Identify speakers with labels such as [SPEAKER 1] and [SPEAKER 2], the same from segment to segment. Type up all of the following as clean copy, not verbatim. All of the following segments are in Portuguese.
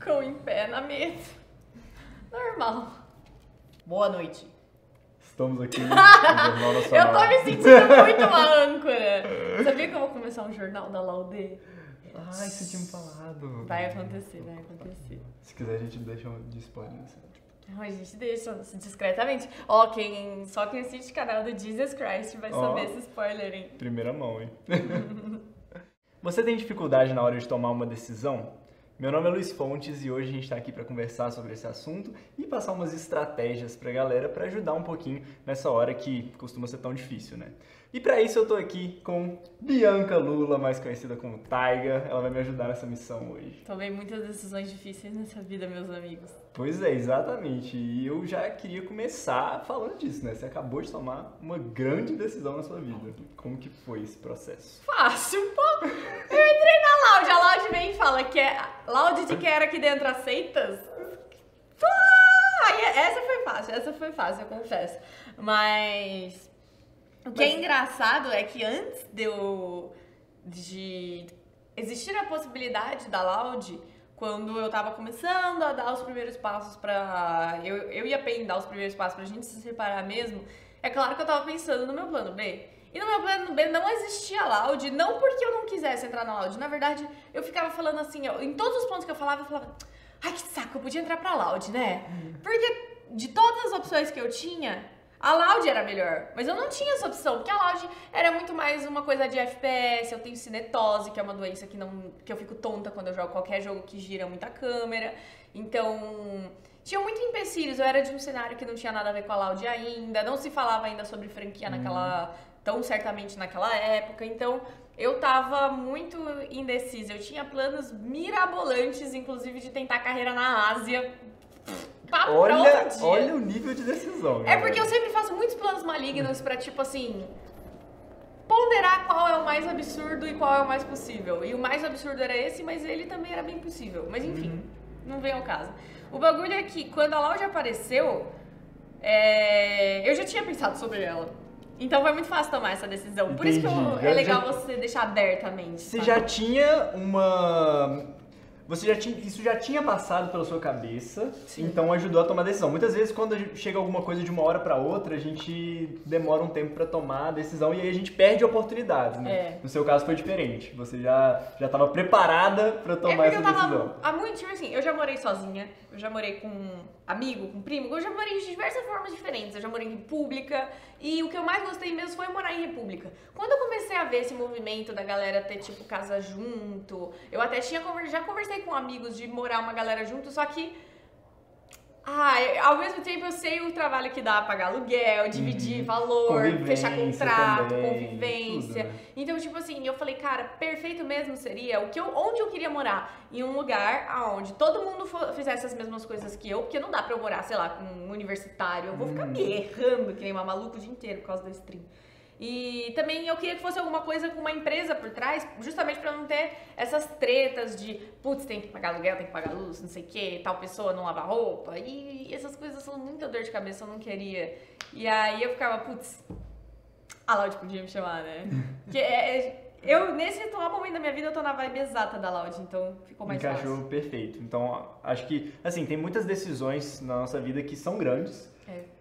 [SPEAKER 1] Com em pé na mesa. Normal. Boa noite.
[SPEAKER 2] Estamos aqui no Jornal Nacional.
[SPEAKER 1] Eu tô me sentindo muito uma âncora. Sabia que eu vou começar um jornal da Laude?
[SPEAKER 2] Ai, você tinha me falado.
[SPEAKER 1] Vai acontecer, vai acontecer.
[SPEAKER 2] Se quiser, a gente deixa de spoiler. Assim.
[SPEAKER 1] A gente deixa discretamente. Ó, só quem assiste o canal do Jesus Christ vai saber esse spoiler, hein?
[SPEAKER 2] Primeira mão, hein? Você tem dificuldade na hora de tomar uma decisão? Meu nome é Luiz Fontes e hoje a gente está aqui para conversar sobre esse assunto e passar umas estratégias para a galera para ajudar um pouquinho nessa hora que costuma ser tão difícil, né? E para isso eu tô aqui com Bianca Lula, mais conhecida como Taiga. Ela vai me ajudar nessa missão hoje.
[SPEAKER 1] Tomei muitas decisões difíceis nessa vida, meus amigos.
[SPEAKER 2] Pois é, exatamente. E eu já queria começar falando disso, né? Você acabou de tomar uma grande decisão na sua vida. Como que foi esse processo?
[SPEAKER 1] Fácil, pô! Eu entrei na Laude, a Laude vem e fala que é... Laude de quer aqui dentro aceitas? Essa foi fácil, eu confesso. Mas... O que é engraçado é que antes de existir a possibilidade da Laude, quando eu tava começando a dar os primeiros passos pra... Eu e a Pen dar os primeiros passos pra gente se separar mesmo, é claro que eu tava pensando no meu plano B. E no meu plano B não existia Laude, não porque eu não quisesse entrar na Laude. Na verdade, eu ficava falando assim, em todos os pontos que eu falava, ai, que saco, eu podia entrar pra Laude, né? Porque de todas as opções que eu tinha... A Laude era melhor, mas eu não tinha essa opção, porque a Laude era muito mais uma coisa de FPS, eu tenho cinetose, que é uma doença que eu fico tonta quando eu jogo qualquer jogo que gira muita câmera, então tinha muito empecilhos, eu era de um cenário que não tinha nada a ver com a Laude ainda, não se falava ainda sobre franquia tão certamente naquela época, então eu tava muito indecisa, eu tinha planos mirabolantes, inclusive de tentar carreira na Ásia.
[SPEAKER 2] Olha o nível de decisão.
[SPEAKER 1] É porque eu sempre faço muitos planos malignos pra, tipo assim, ponderar qual é o mais absurdo e qual é o mais possível. E o mais absurdo era esse, mas ele também era bem possível. Mas enfim, não vem ao caso. O bagulho é que quando a Laude apareceu, eu já tinha pensado sobre ela. Então foi muito fácil tomar essa decisão.
[SPEAKER 2] Entendi.
[SPEAKER 1] Por isso que é legal você deixar abertamente.
[SPEAKER 2] Você já tinha uma... Isso já tinha passado pela sua cabeça, sim. Então ajudou a tomar a decisão. Muitas vezes, quando chega alguma coisa de uma hora para outra, a gente demora um tempo para tomar a decisão e aí a gente perde oportunidades, né? No seu caso foi diferente. Você já estava preparada para tomar essa decisão.
[SPEAKER 1] Há muito tempo, assim, eu já morei sozinha, eu já morei com amigo, com primo, eu já morei de diversas formas diferentes. Eu já morei em república e o que eu mais gostei mesmo foi morar em república. Quando eu comecei a ver esse movimento da galera ter, tipo, casa junto, eu até já conversei com amigos de morar uma galera junto, só que ao mesmo tempo eu sei o trabalho que dá pagar aluguel, dividir valor, fechar contrato, também, convivência. Tudo, né? Então, tipo assim, eu falei, cara, perfeito mesmo seria onde eu queria morar, em um lugar onde todo mundo fizesse as mesmas coisas que eu, porque não dá pra eu morar, sei lá, com um universitário, eu vou ficar me errando que nem uma maluca o dia inteiro por causa da stream. E também eu queria que fosse alguma coisa com uma empresa por trás, justamente pra não ter essas tretas de putz, tem que pagar aluguel, tem que pagar luz, não sei o que, tal pessoa não lava roupa. E essas coisas são muita dor de cabeça, eu não queria. E aí eu ficava, putz, a Laude podia me chamar, né? Nesse atual momento da minha vida, eu tô na vibe exata da Laude, então ficou mais fácil.
[SPEAKER 2] Encaixou perfeito. Então, acho que, assim, tem muitas decisões na nossa vida que são grandes.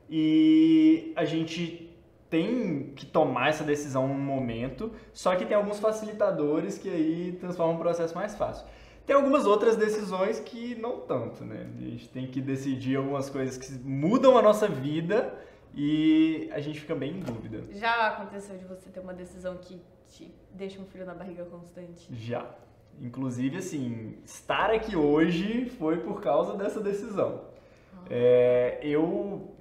[SPEAKER 2] E a gente tem que tomar essa decisão num momento, só que tem alguns facilitadores que aí transformam o processo mais fácil. Tem algumas outras decisões que não tanto, né? A gente tem que decidir algumas coisas que mudam a nossa vida e a gente fica bem em dúvida.
[SPEAKER 1] Já aconteceu de você ter uma decisão que te deixa um frio na barriga constante?
[SPEAKER 2] Já. Inclusive, assim, estar aqui hoje foi por causa dessa decisão.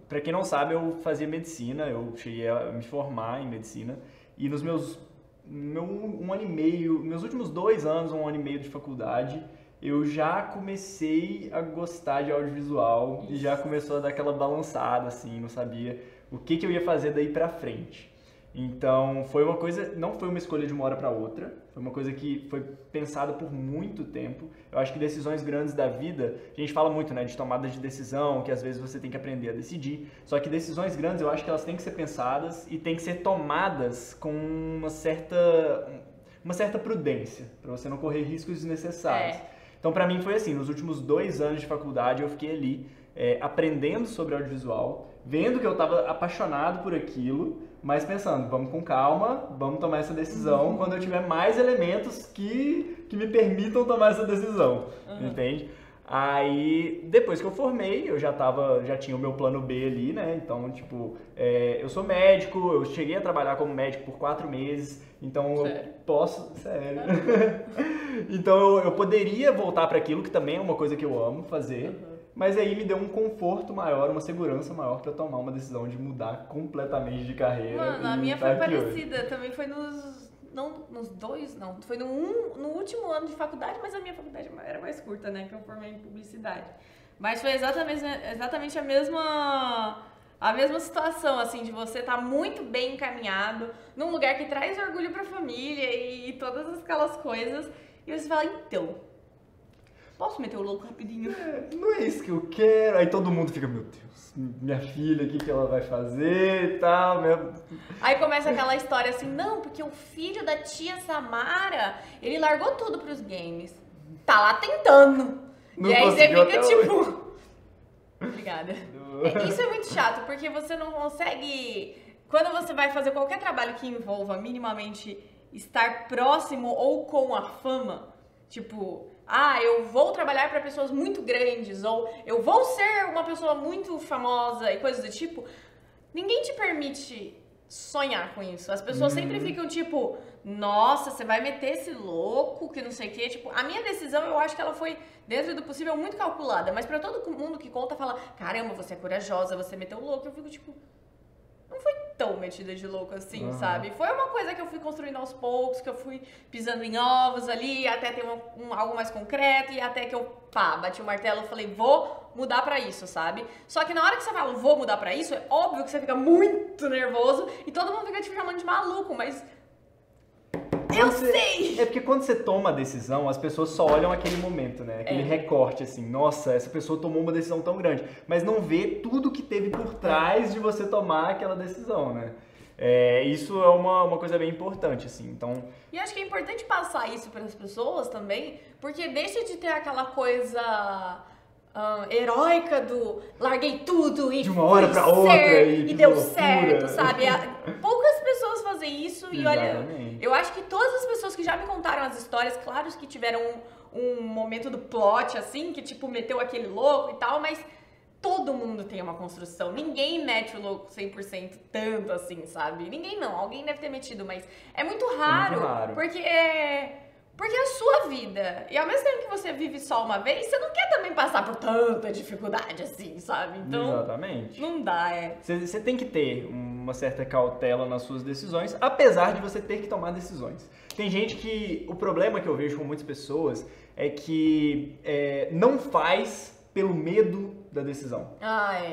[SPEAKER 2] Pra quem não sabe, eu fazia medicina, eu cheguei a me formar em medicina e nos meus últimos 2 anos, 1 ano e meio de faculdade, eu já comecei a gostar de audiovisual e já começou a dar aquela balançada, assim, não sabia o que eu ia fazer daí pra frente. Então, não foi uma escolha de uma hora para outra, foi uma coisa que foi pensada por muito tempo. Eu acho que decisões grandes da vida, a gente fala muito, né, de tomada de decisão, que às vezes você tem que aprender a decidir. Só que decisões grandes, eu acho que elas têm que ser pensadas e têm que ser tomadas com uma certa prudência, para você não correr riscos desnecessários. Então, pra mim foi assim, nos últimos 2 anos de faculdade eu fiquei ali aprendendo sobre audiovisual, vendo que eu tava apaixonado por aquilo, mas pensando, vamos com calma, vamos tomar essa decisão quando eu tiver mais elementos que me permitam tomar essa decisão, entende? Aí, depois que eu formei, eu já tinha o meu plano B ali, né? Então, tipo, eu sou médico, eu cheguei a trabalhar como médico por 4 meses, então
[SPEAKER 1] Sério?
[SPEAKER 2] eu posso... Sério. Então, eu poderia voltar para aquilo, que também é uma coisa que eu amo fazer, mas aí me deu um conforto maior, uma segurança maior para tomar uma decisão de mudar completamente de carreira.
[SPEAKER 1] Mano, a
[SPEAKER 2] e
[SPEAKER 1] minha
[SPEAKER 2] tá
[SPEAKER 1] foi
[SPEAKER 2] aqui hoje.
[SPEAKER 1] parecida, também foi nos 2, não, foi no último ano de faculdade, mas a minha faculdade era mais curta, né, que eu formei em publicidade. Mas foi exatamente a mesma situação, assim, de você estar muito bem encaminhado, num lugar que traz orgulho pra família e todas aquelas coisas, e você fala, então, posso meter o louco rapidinho?
[SPEAKER 2] Não é isso que eu quero. Aí todo mundo fica, meu Deus, minha filha, o que ela vai fazer e tal.
[SPEAKER 1] Aí começa aquela história assim, não, porque o filho da tia Samara, ele largou tudo pros games. Tá lá tentando.
[SPEAKER 2] Não
[SPEAKER 1] e aí você
[SPEAKER 2] conseguiu
[SPEAKER 1] fica
[SPEAKER 2] até
[SPEAKER 1] tipo... Obrigada. Isso é muito chato, porque você não consegue... Quando você vai fazer qualquer trabalho que envolva minimamente estar próximo ou com a fama, tipo... eu vou trabalhar para pessoas muito grandes, ou eu vou ser uma pessoa muito famosa e coisas do tipo, ninguém te permite sonhar com isso. As pessoas sempre ficam tipo, nossa, você vai meter esse louco, que não sei o quê. Tipo, a minha decisão, eu acho que ela foi, dentro do possível, muito calculada. Mas para todo mundo que conta, fala, caramba, você é corajosa, você meteu o louco. Eu fico tipo, não foi tão metida de louco assim, sabe? Foi uma coisa que eu fui construindo aos poucos, que eu fui pisando em ovos ali, até ter algo mais concreto, e até que eu, bati o martelo e falei, vou mudar pra isso, sabe? Só que na hora que você fala, vou mudar pra isso, é óbvio que você fica muito nervoso e todo mundo fica te chamando de maluco, mas... Eu sei!
[SPEAKER 2] É porque quando você toma a decisão, as pessoas só olham aquele momento, né? Aquele recorte, assim, nossa, essa pessoa tomou uma decisão tão grande. Mas não vê tudo que teve por trás de você tomar aquela decisão, né? Isso é uma coisa bem importante, assim, então...
[SPEAKER 1] E acho que é importante passar isso para as pessoas também, porque deixa de ter aquela coisa... heróica do larguei tudo e
[SPEAKER 2] de uma hora pra outra
[SPEAKER 1] e deu certo, sabe? Poucas pessoas fazem isso e olha, eu acho que todas as pessoas que já me contaram as histórias, claro que tiveram um momento do plot assim, que tipo meteu aquele louco e tal, mas todo mundo tem uma construção. Ninguém mete o louco 100% tanto assim, sabe? Ninguém não, alguém deve ter metido, mas é muito raro. Porque é a sua vida. E ao mesmo tempo que você vive só uma vez, você não quer também passar por tanta dificuldade assim, sabe? Então,
[SPEAKER 2] exatamente.
[SPEAKER 1] Não dá,
[SPEAKER 2] Você tem que ter uma certa cautela nas suas decisões, apesar de você ter que tomar decisões. Tem gente que... O problema que eu vejo com muitas pessoas é que não faz pelo medo da decisão.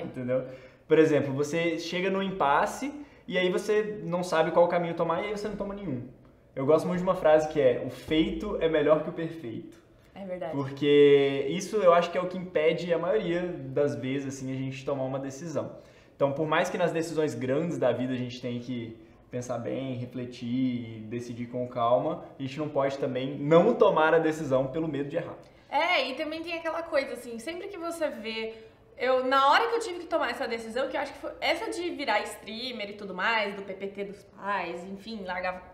[SPEAKER 2] Entendeu? Por exemplo, você chega no impasse e aí você não sabe qual caminho tomar e aí você não toma nenhum. Eu gosto muito de uma frase que é: o feito é melhor que o perfeito.
[SPEAKER 1] É verdade.
[SPEAKER 2] Porque isso eu acho que é o que impede a maioria das vezes assim, a gente tomar uma decisão. Então, por mais que nas decisões grandes da vida a gente tenha que pensar bem, refletir e decidir com calma, a gente não pode também não tomar a decisão pelo medo de errar.
[SPEAKER 1] E também tem aquela coisa assim, sempre que você vê... na hora que eu tive que tomar essa decisão, que eu acho que foi essa de virar streamer e tudo mais, do PPT dos pais, enfim,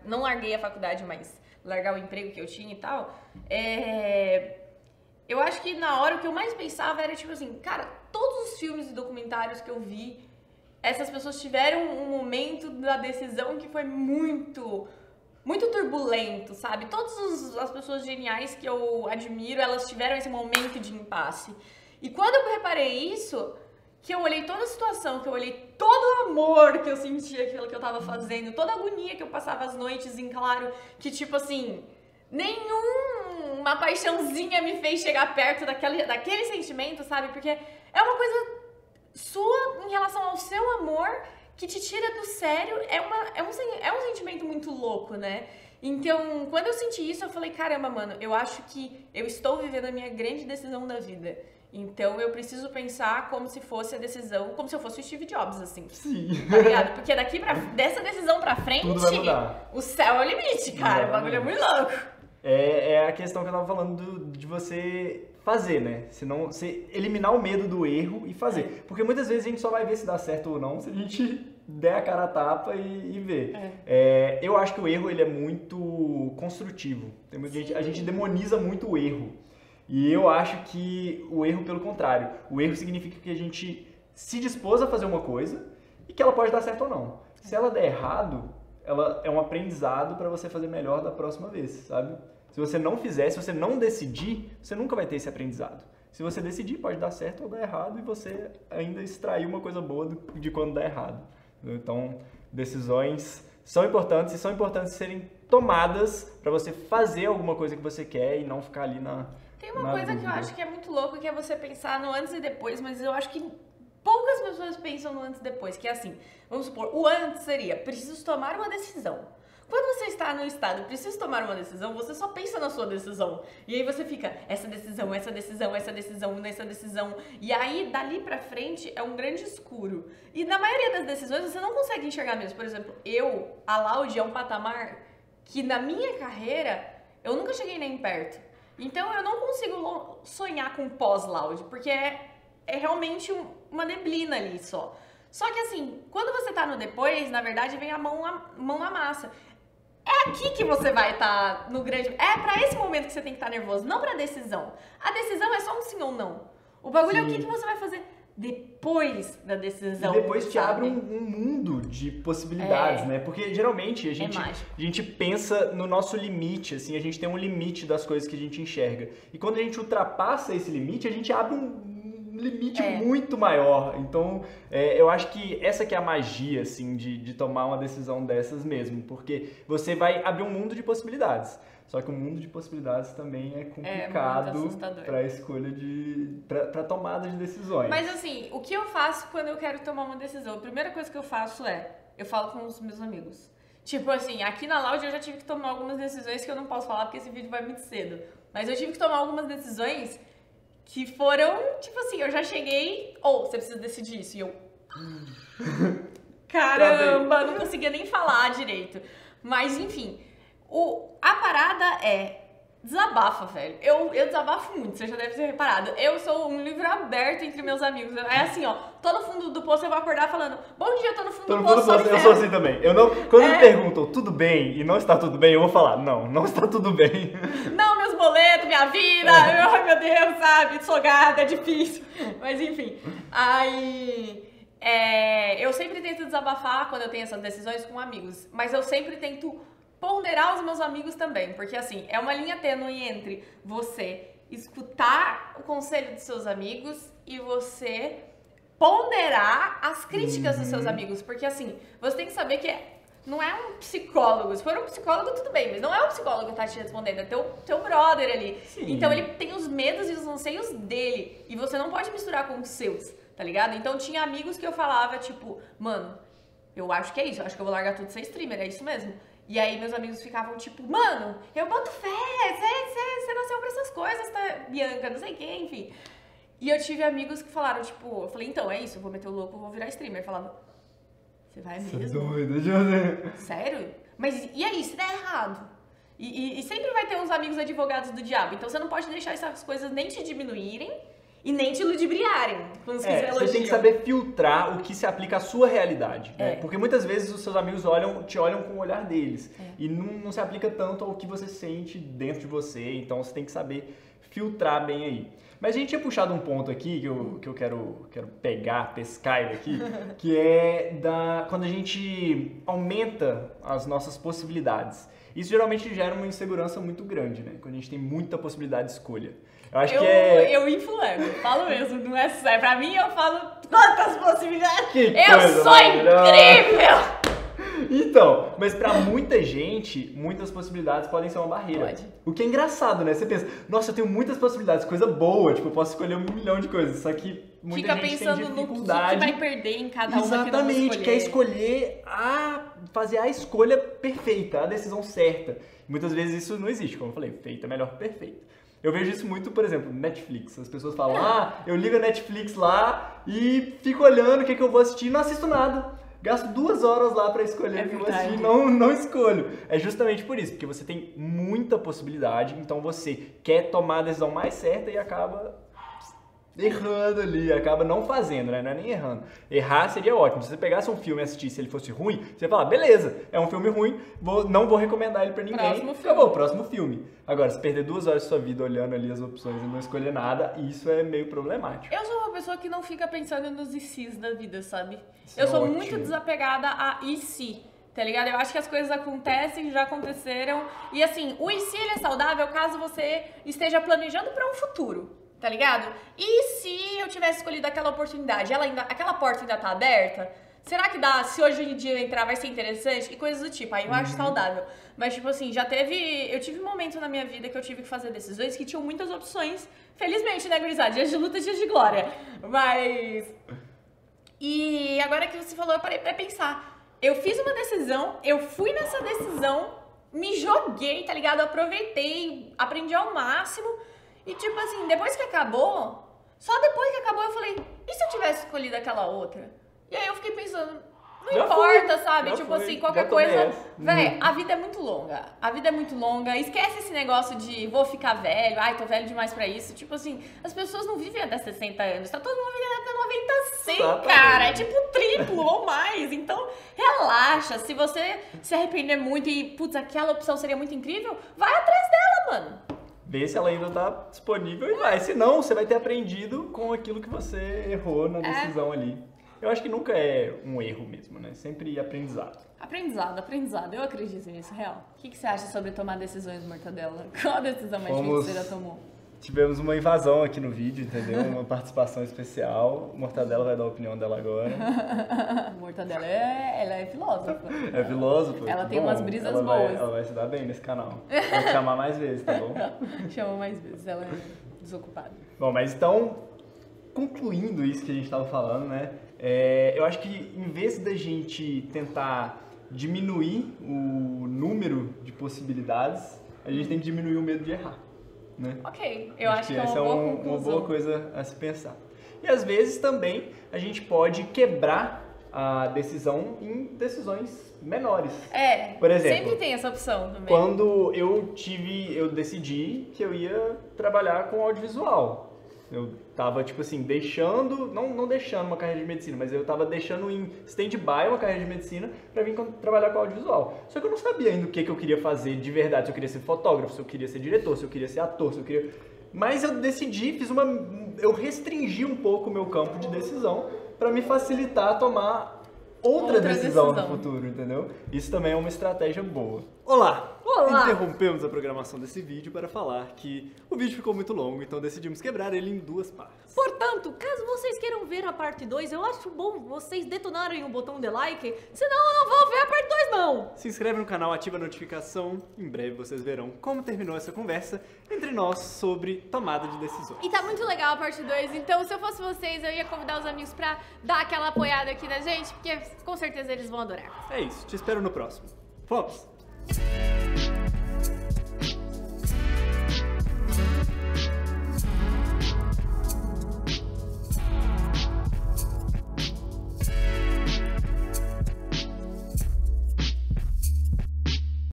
[SPEAKER 1] não larguei a faculdade, mas largar o emprego que eu tinha e tal, eu acho que na hora o que eu mais pensava era tipo assim, cara, todos os filmes e documentários que eu vi, essas pessoas tiveram um momento da decisão que foi muito turbulento, sabe? Todas as pessoas geniais que eu admiro, elas tiveram esse momento de impasse. E quando eu reparei isso, que eu olhei toda a situação, que eu olhei todo o amor que eu sentia pelo que eu tava fazendo, toda a agonia que eu passava as noites em claro, que tipo assim, nenhuma paixãozinha me fez chegar perto daquele sentimento, sabe? Porque é uma coisa sua em relação ao seu amor que te tira do sério, é um sentimento muito louco, né? Então, quando eu senti isso, eu falei, caramba, mano, eu acho que eu estou vivendo a minha grande decisão da vida. Então, eu preciso pensar como se fosse a decisão, como se eu fosse o Steve Jobs, assim.
[SPEAKER 2] Sim.
[SPEAKER 1] Tá ligado? Porque dessa decisão pra frente,
[SPEAKER 2] tudo vai mudar.
[SPEAKER 1] O céu é o limite, cara. O bagulho é muito louco.
[SPEAKER 2] é a questão que eu tava falando de você fazer, né? Senão, você eliminar o medo do erro e fazer. Porque muitas vezes a gente só vai ver se dá certo ou não se a gente der a cara a tapa e ver. Eu acho que o erro ele é muito construtivo. Tem muita gente, a gente demoniza muito o erro. E eu acho que o erro, pelo contrário, o erro significa que a gente se dispôs a fazer uma coisa e que ela pode dar certo ou não. Se ela der errado, ela é um aprendizado para você fazer melhor da próxima vez, sabe? Se você não fizer, se você não decidir, você nunca vai ter esse aprendizado. Se você decidir, pode dar certo ou dar errado e você ainda extrair uma coisa boa de quando dá errado. Então, decisões são importantes e são importantes serem tomadas para você fazer alguma coisa que você quer e não ficar ali na
[SPEAKER 1] Tem uma coisa dúvida. Que eu acho que é muito louco, que é você pensar no antes e depois, mas eu acho que poucas pessoas pensam no antes e depois, que é assim, vamos supor, o antes seria, preciso tomar uma decisão. Quando você está no estado, preciso tomar uma decisão, você só pensa na sua decisão. E aí você fica, essa decisão, essa decisão, essa decisão, nessa decisão. E aí, dali pra frente, é um grande escuro. E na maioria das decisões, você não consegue enxergar mesmo. Por exemplo, a Laude, é um patamar que na minha carreira, eu nunca cheguei nem perto. Então, eu não consigo sonhar com pós-Laude, porque é realmente uma neblina ali só. Só que assim, quando você tá no depois, na verdade, vem a mão na massa. É aqui que você vai estar no grande... É pra esse momento que você tem que estar nervoso, não pra decisão. A decisão é só um sim ou não. O bagulho é o que você vai fazer depois da decisão.
[SPEAKER 2] E depois te abre um mundo de possibilidades, né? Porque geralmente a gente pensa no nosso limite, assim, a gente tem um limite das coisas que a gente enxerga. E quando a gente ultrapassa esse limite, a gente abre um limite muito maior. Então, eu acho que essa que é a magia, assim, de tomar uma decisão dessas mesmo, porque você vai abrir um mundo de possibilidades. Só que o mundo de possibilidades também é complicado para escolha para tomada de decisões.
[SPEAKER 1] Mas assim, o que eu faço quando eu quero tomar uma decisão? A primeira coisa que eu faço eu falo com os meus amigos. Tipo assim, aqui na Laude eu já tive que tomar algumas decisões que eu não posso falar porque esse vídeo vai muito cedo. Mas eu tive que tomar algumas decisões que foram, tipo assim, eu já cheguei, você precisa decidir isso, e eu... Caramba, não conseguia nem falar direito. Mas, enfim, a parada desabafa, velho. Eu desabafo muito, você já deve ter reparado. Eu sou um livro aberto entre meus amigos. É assim, tô no fundo do poço, eu vou acordar falando, bom dia, tô no fundo do poço.
[SPEAKER 2] Eu sou assim também. Quando me perguntam tudo bem e não está tudo bem, eu vou falar, não está tudo bem.
[SPEAKER 1] Não, meus boletos, minha vida, ai meu Deus, sabe, sou gata, é difícil. Mas enfim, aí... eu sempre tento desabafar quando eu tenho essas decisões com amigos, mas eu sempre tento ponderar os meus amigos também, porque assim, é uma linha tênue entre você escutar o conselho dos seus amigos e você ponderar as críticas dos seus amigos, porque assim, você tem que saber que não é um psicólogo. Se for um psicólogo, tudo bem, mas não é um psicólogo que tá te respondendo, é teu brother ali. Sim. Então ele tem os medos e os anseios dele, e você não pode misturar com os seus, tá ligado? Então tinha amigos que eu falava, tipo, mano, eu acho que é isso, eu acho que eu vou largar tudo e ser streamer, é isso mesmo. E aí meus amigos ficavam tipo, mano, eu boto fé, você nasceu pra essas coisas, tá, Bianca, não sei o que, enfim. E eu tive amigos que falaram, tipo, eu falei, então, é isso, eu vou meter o louco, eu vou virar streamer. Falava, você vai mesmo?
[SPEAKER 2] Você é doido, José.
[SPEAKER 1] Sério? Mas e aí, se der errado? E sempre vai ter uns amigos advogados do diabo, então você não pode deixar essas coisas nem te diminuírem e nem te ludibriarem.
[SPEAKER 2] Você tem que saber filtrar o que se aplica à sua realidade. Né? Porque muitas vezes os seus amigos te olham com o olhar deles. E não se aplica tanto ao que você sente dentro de você. Então você tem que saber filtrar bem aí. Mas a gente tinha puxado um ponto aqui que eu quero pescar ele aqui, que é quando a gente aumenta as nossas possibilidades. Isso geralmente gera uma insegurança muito grande, né? Quando a gente tem muita possibilidade de escolha. Eu acho que
[SPEAKER 1] eu influencio, falo mesmo, não é sério. Pra mim, eu falo quantas possibilidades.
[SPEAKER 2] Eu
[SPEAKER 1] sou incrível!
[SPEAKER 2] Então, mas pra muita gente, muitas possibilidades podem ser uma barreira.
[SPEAKER 1] Pode.
[SPEAKER 2] O que é engraçado, né? Você pensa, nossa, eu tenho muitas possibilidades, coisa boa, tipo, eu posso escolher 1 milhão de coisas. Só que muita gente tem dificuldade.
[SPEAKER 1] Fica pensando no que vai perder em cada uma que não
[SPEAKER 2] Exatamente, quer escolher fazer a escolha perfeita, a decisão certa. Muitas vezes isso não existe, como eu falei, feita é melhor que perfeita. Eu vejo isso muito, por exemplo, Netflix. As pessoas falam, eu ligo a Netflix lá e fico olhando o que eu vou assistir e não assisto nada. gasto 2 horas lá pra escolher o que eu vou assistir, não escolho. É justamente por isso, porque você tem muita possibilidade, então você quer tomar a decisão mais certa e acaba errando ali, acaba não fazendo, né? Não é nem errando. Errar seria ótimo. Se você pegasse um filme e assistisse, se ele fosse ruim, você ia falar, beleza, é um filme ruim, não vou recomendar ele pra ninguém. Acabou, próximo filme. Agora, se perder 2 horas da sua vida olhando ali as opções e não escolher nada, isso é meio problemático.
[SPEAKER 1] Eu sou uma pessoa que não fica pensando nos e se's da vida, sabe? Eu sou muito desapegada a e se, tá ligado? Eu acho que as coisas acontecem, já aconteceram. E assim, o e se ele é saudável caso você esteja planejando pra um futuro. Tá ligado? E se eu tivesse escolhido aquela oportunidade, aquela porta ainda tá aberta? Será que dá, se hoje em dia eu entrar, vai ser interessante? E coisas do tipo, aí eu acho saudável. Mas tipo assim, eu tive um momento na minha vida que eu tive que fazer decisões que tinham muitas opções. Felizmente, né, gurizada? Dias de luta, dias de glória. Mas... E agora que você falou, eu parei pra pensar. Eu fiz uma decisão, eu fui nessa decisão, me joguei, tá ligado? Eu aproveitei, aprendi ao máximo. E tipo assim, depois que acabou, só depois que acabou eu falei, e se eu tivesse escolhido aquela outra? E aí eu fiquei pensando, não já importa, sabe? Tipo assim, qualquer coisa. Véi, a vida é muito longa. A vida é muito longa. Esquece esse negócio de vou ficar velho, ai, tô velho demais pra isso. Tipo assim, as pessoas não vivem até 60 anos. Tá todo mundo vivendo até 90, 100, cara. É tipo triplo ou mais. Então, relaxa. Se você se arrepender muito e, putz, aquela opção seria muito incrível, vai atrás dela, mano.
[SPEAKER 2] Vê se ela ainda tá disponível e vai. Senão, você vai ter aprendido com aquilo que você errou na decisão ali. Eu acho que nunca é um erro mesmo, né? Sempre aprendizado.
[SPEAKER 1] Aprendizado. Eu acredito nisso, real. O que você acha sobre tomar decisões, Mortadela? Qual a decisão mais difícil que você já tomou?
[SPEAKER 2] Tivemos uma invasão aqui no vídeo, entendeu? Uma participação especial. Mortadela vai dar a opinião dela agora.
[SPEAKER 1] Mortadela, ela é filósofa.
[SPEAKER 2] É filósofa?
[SPEAKER 1] Ela tem umas brisas boas.
[SPEAKER 2] Ela vai se dar bem nesse canal. Vou te chamar mais vezes, tá bom?
[SPEAKER 1] Chama mais vezes, ela é desocupada.
[SPEAKER 2] Bom, mas então, concluindo isso que a gente tava falando, né? Eu acho que em vez da gente tentar diminuir o número de possibilidades, a gente tem que diminuir o medo de errar. Né?
[SPEAKER 1] Ok, eu acho que
[SPEAKER 2] essa é uma boa coisa a se pensar. E às vezes também a gente pode quebrar a decisão em decisões menores.
[SPEAKER 1] Por exemplo, sempre tem essa opção também.
[SPEAKER 2] Quando eu decidi que eu ia trabalhar com audiovisual. Eu tava, tipo assim, não deixando uma carreira de medicina, mas eu tava deixando em stand-by uma carreira de medicina pra vir trabalhar com audiovisual. Só que eu não sabia ainda o que eu queria fazer de verdade, se eu queria ser fotógrafo, se eu queria ser diretor, se eu queria ser ator, Mas eu decidi, eu restringi um pouco o meu campo de decisão pra me facilitar tomar outra decisão no futuro, entendeu? Isso também é uma estratégia boa. Olá! Interrompemos a programação desse vídeo para falar que o vídeo ficou muito longo, então decidimos quebrar ele em 2 partes.
[SPEAKER 3] Portanto, caso vocês queiram ver a parte 2, eu acho bom vocês detonarem o botão de like, senão eu não vou ver a parte 2 não!
[SPEAKER 2] Se inscreve no canal, ativa a notificação, em breve vocês verão como terminou essa conversa entre nós sobre tomada de decisões.
[SPEAKER 1] E tá muito legal a parte 2, então se eu fosse vocês, eu ia convidar os amigos pra dar aquela apoiada aqui na gente, porque com certeza eles vão adorar.
[SPEAKER 2] É isso, te espero no próximo. Fomos!